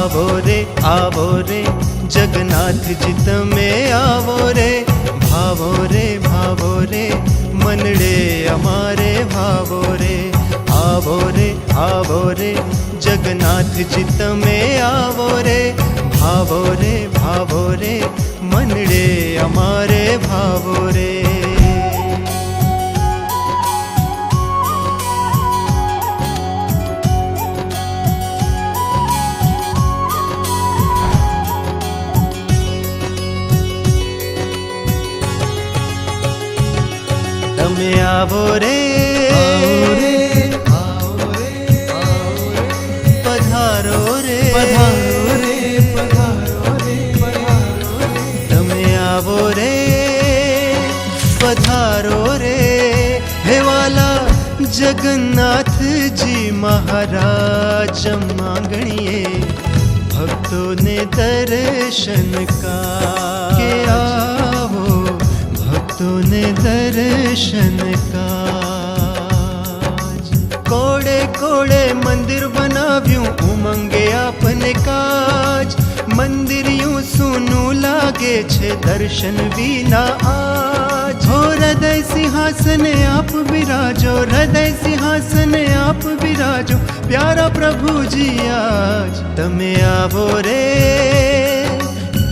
आवो रे जगन्नाथ जी तमे आवो रे भावो रे मनड़े अमारे भावो रे आवो रे जगन्नाथ जी तमे आवो रे भावो रे मनड़े अमारे भावो रे। तमे आवो रे पधारो रे तमे आवो रे पधारो रे हे वाला जगन्नाथ जी महाराज मांगणिए भक्तों ने दर्शन का के आवो भक्तों ने दर्शन का। कोड़े कोड़े मंदिर बनाव्यूं उमंगे अपने काज मंदिर यूं सुनू लागे छे दर्शन विना आज। हो हृदय सिंहासन आप विराजो हृदय सिंहासन आप विराजो प्यारा प्रभु जी आज तमे आवो रे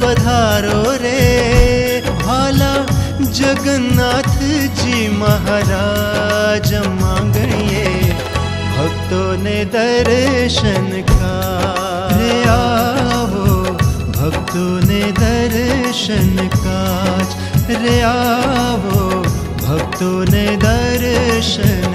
पधारो रे भाला जगन्नाथ जी महाराज मांगणिए भक्तों ने दर्शन का रे आवो भक्तों ने दर्शन काज रे आवो भक्तों ने दर्शन